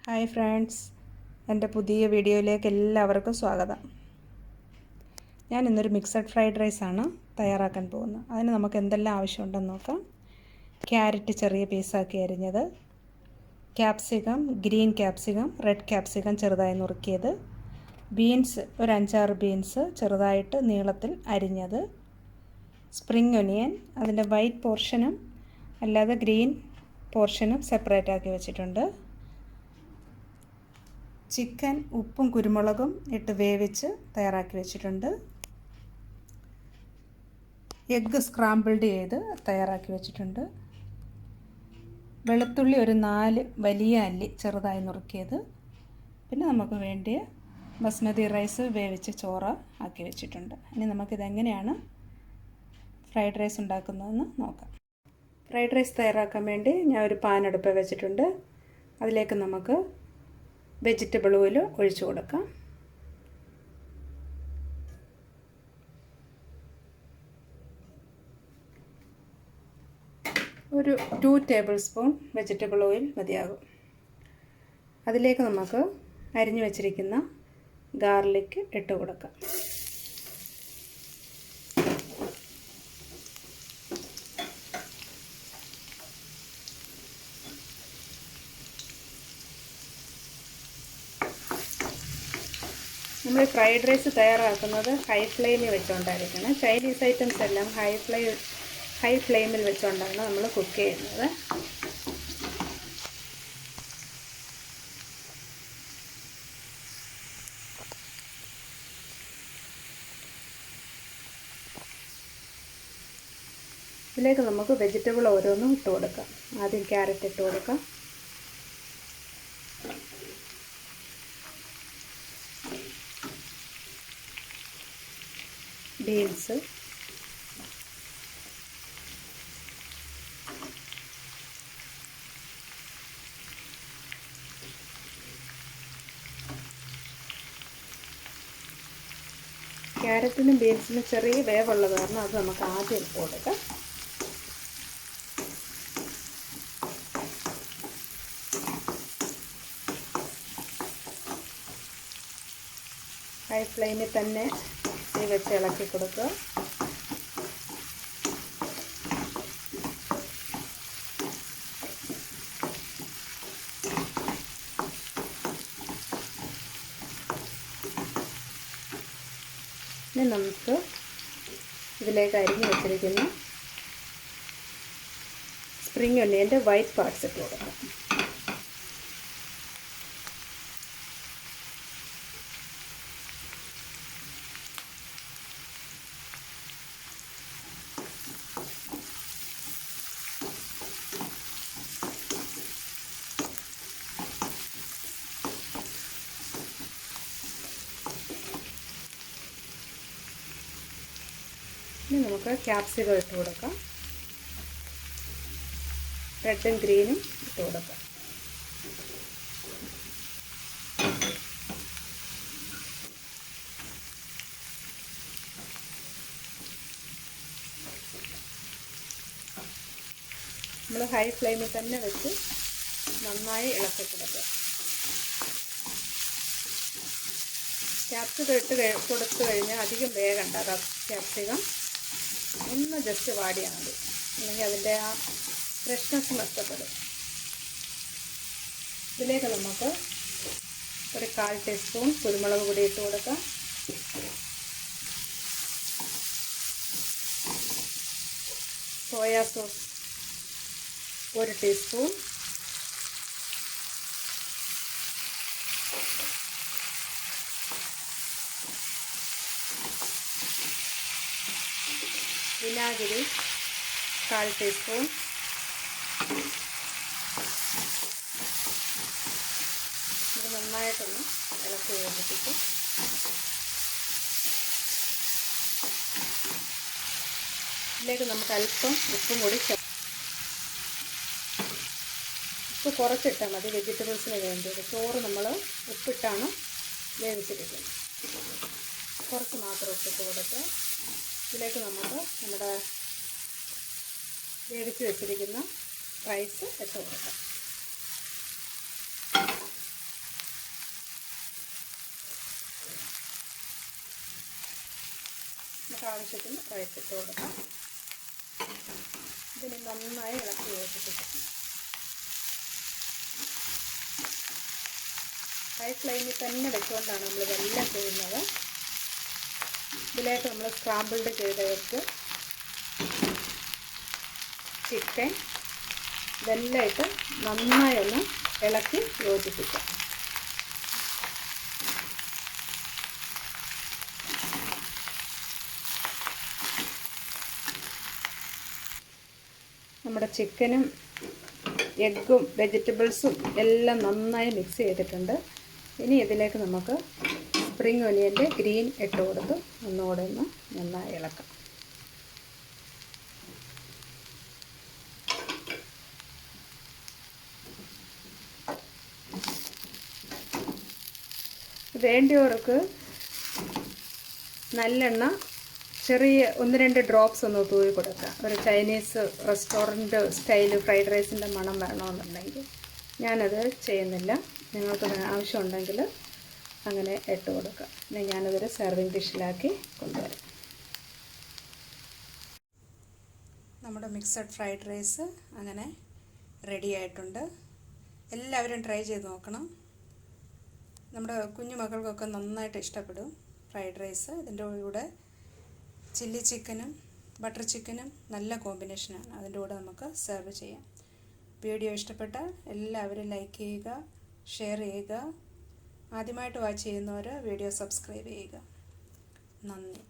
Hi friends, എൻ്റെ പുതിയ വീഡിയോയിലേക്ക് എല്ലാവർക്കും സ്വാഗതം. ഞാൻ ഇന്നൊരു മിക്സഡ് ഫ്രൈഡ് റൈസാണ് തയ്യാറാക്കാൻ പോകുന്നത്. അതിന് നമുക്ക് എന്തെല്ലാം ആവശ്യമുണ്ടെന്ന് നോക്കാം. ക്യാരറ്റ് ചെറിയ പീസാക്കി അരിഞ്ഞത്, capsicum, green capsicum, red capsicum ചെറുതായി നുറുക്കിയത്, ബീൻസ് ഒരു 5-6 ബീൻസ് ചെറുതായിട്ട് നീളത്തിൽ അരിഞ്ഞത്, സ്പ്രിംഗ് ഒനിയൻ അതിൻ്റെ വൈറ്റ് പോർഷനും അല്ലാതെ ഗ്രീൻ പോർഷനും സെപ്പറേറ്റ് ആക്കി വെച്ചിട്ടുണ്ട്. ചിക്കൻ ഉപ്പും കുരുമുളകും ഇട്ട് വേവിച്ച് തയ്യാറാക്കി വെച്ചിട്ടുണ്ട്. എഗ്ഗ് സ്ക്രാമ്പിൾഡ് ചെയ്ത് തയ്യാറാക്കി വെച്ചിട്ടുണ്ട്. വെളുത്തുള്ളി ഒരു 4 വലിയ അല്ലി ചെറുതായി നുറുക്കിയത്. പിന്നെ നമുക്ക് വേണ്ടിയ ബസ്മതി റൈസ് വേവിച്ച് ചോറ് ആക്കി വെച്ചിട്ടുണ്ട്. ഇനി നമുക്കിതെങ്ങനെയാണ് ഫ്രൈഡ് റൈസ് ഉണ്ടാക്കുന്നതെന്ന് നോക്കാം. ഫ്രൈഡ് റൈസ് തയ്യാറാക്കാൻ വേണ്ടി ഞാൻ ഒരു പാൻ അടുപ്പിൽ വെച്ചിട്ടുണ്ട്. അതിലേക്ക് നമുക്ക് വെജിറ്റബിൾ ഓയിൽ ഒഴിച്ചു കൊടുക്കാം. ഒരു 2 ടേബിൾ സ്പൂൺ വെജിറ്റബിൾ ഓയിൽ മതിയാകും. അതിലേക്ക് നമുക്ക് അരിഞ്ഞു വച്ചിരിക്കുന്ന ഗാർലിക് ഇട്ട് കൊടുക്കാം. നമ്മൾ ഫ്രൈഡ് റൈസ് തയ്യാറാക്കുന്നത് ഹൈ ഫ്ലെയിമിൽ വെച്ചുകൊണ്ടായിരിക്കണം. ചൈനീസ് ഐറ്റംസ് എല്ലാം ഹൈ ഫ്ലെയിമിൽ വെച്ചുകൊണ്ടാണ് നമ്മൾ കുക്ക് ചെയ്യുന്നത്. ഇതിലേക്ക് നമുക്ക് വെജിറ്റബിൾ ഓരോന്നും ഇട്ട് കൊടുക്കാം. ആദ്യം ക്യാരറ്റ് ഇട്ട് കൊടുക്കാം. ബീൻസ്, ക്യാരറ്റിനും ബീൻസിനും ചെറിയ വേവുള്ളത് കാരണം അത് നമുക്ക് ആദ്യം ഇട്ട് കൊടുക്കാം. ഹൈ ഫ്ലെയിമിൽ തന്നെ വെച്ച് ഇളക്കി കൊടുക്കുക. ഇനി നമുക്ക് ഇതിലേക്ക് അരിഞ്ഞു വെച്ചിരിക്കുന്ന സ്പ്രിംഗ് ഒനിയൻ്റെ വൈറ്റ് പാർട്സ് ഇട്ട് കൊടുക്കാം. ഇനി നമുക്ക് ക്യാപ്സിക്കം ഇട്ട് കൊടുക്കാം. റെഡും ഗ്രീനും ഇട്ട് കൊടുക്കാം. നമ്മൾ ഹൈ ഫ്ലെയിമിൽ തന്നെ വെച്ച് നന്നായി ഇളക്കി കൊടുക്കുക. ക്യാപ്സിക്കം ഇട്ട് കൊടുത്തു കഴിഞ്ഞാൽ അധികം വേഗണ്ട. ക്യാപ്സിക്കം ഒന്ന് ജസ്റ്റ് വാടിയാൽ മതി, അല്ലെങ്കിൽ അതിൻ്റെ ആ ഫ്രഷ്നെസ് നഷ്ടപ്പെടും. ഇതിലേക്ക് നമുക്ക് ഒരു 1/4 ടീസ്പൂൺ കുരുമുളക് പൊടി ഇട്ട് കൊടുക്കാം. സോയാ സോസ് 1 ടീസ്പൂൺ, വിനാഗിരി 1/4 ടീസ്പൂൺ, ഇത് നന്നായിട്ടൊന്ന് ഇളക്കി യോജിപ്പിക്കും. ഇതിലേക്ക് നമുക്ക് അല്പം ഉപ്പും കൂടി ഉപ്പ് കുറച്ചിട്ടാൽ മതി വെജിറ്റബിൾസിന് വേണ്ടിയത്. ചോറ് നമ്മൾ ഉപ്പിട്ടാണ് വേവിച്ചിരിക്കുന്നത്. കുറച്ച് മാത്രം ഉപ്പിട്ട് കൊടുക്കുക. ഇതിലേക്ക് നമുക്ക് നമ്മുടെ വേവിച്ച് വെച്ചിരിക്കുന്ന റൈസ് ഇട്ട് കൊടുക്കാം. നമുക്ക് ആവശ്യത്തിന് റൈസ് ഇട്ട് കൊടുക്കാം. ഇതിന് നന്നായി ഇളക്കി യോജിപ്പിക്കാം. ഹൈ ഫ്ലെയിമിൽ തന്നെ വെച്ചുകൊണ്ടാണ് നമ്മളിതെല്ലാം ചെയ്യുന്നത്. ഇതിലേക്ക് നമ്മൾ സ്ക്രാമ്പിൾഡ് ചെയ്തെടുത്ത് ചിക്കൻ ഇതെല്ലാം ഇട്ട് നന്നായി ഒന്ന് ഇളക്കി യോജിപ്പിക്കാം. നമ്മുടെ ചിക്കനും എഗ്ഗും വെജിറ്റബിൾസും എല്ലാം നന്നായി മിക്സ് ചെയ്തിട്ടുണ്ട്. ഇനി ഇതിലേക്ക് നമുക്ക് സ്പ്രിംഗ് ഒനിയൻ്റെ ഗ്രീൻ ഇട്ട് കൊടുത്ത് ഒന്നുകൂടെ ഒന്ന് നന്നായി ഇളക്കാം. വേണ്ടിയവർക്ക് നല്ലെണ്ണ ചെറിയ 1-2 ഡ്രോപ്സ് ഒന്ന് തൂവി കൊടുക്കുക. ഒരു ചൈനീസ് റെസ്റ്റോറൻറ്റ് സ്റ്റൈല് ഫ്രൈഡ് റൈസിൻ്റെ മണം വരണമെന്നുണ്ടെങ്കിൽ. ഞാനത് ചെയ്യുന്നില്ല. നിങ്ങൾക്ക് ആവശ്യമുണ്ടെങ്കിൽ അങ്ങനെ ഇട്ട് കൊടുക്കുക. പിന്നെ ഞാനതൊരു സെർവിങ് ഡിഷിലാക്കി കൊണ്ടുവരാം. നമ്മുടെ മിക്സഡ് ഫ്രൈഡ് റൈസ് അങ്ങനെ റെഡി ആയിട്ടുണ്ട്. എല്ലാവരും ട്രൈ ചെയ്ത് നോക്കണം. നമ്മുടെ കുഞ്ഞു മക്കൾക്കൊക്കെ നന്നായിട്ട് ഇഷ്ടപ്പെടും ഫ്രൈഡ് റൈസ്. ഇതിൻ്റെ കൂടെ ചില്ലി ചിക്കനും ബട്ടർ ചിക്കനും നല്ല കോമ്പിനേഷനാണ്. അതിൻ്റെ കൂടെ നമുക്ക് സെർവ് ചെയ്യാം. വീഡിയോ ഇഷ്ടപ്പെട്ടാൽ എല്ലാവരും ലൈക്ക് ചെയ്യുക, ഷെയർ ചെയ്യുക. ആദ്യമായിട്ട് വാച്ച് ചെയ്യുന്നവർ വീഡിയോ സബ്സ്ക്രൈബ് ചെയ്യുക. നന്ദി.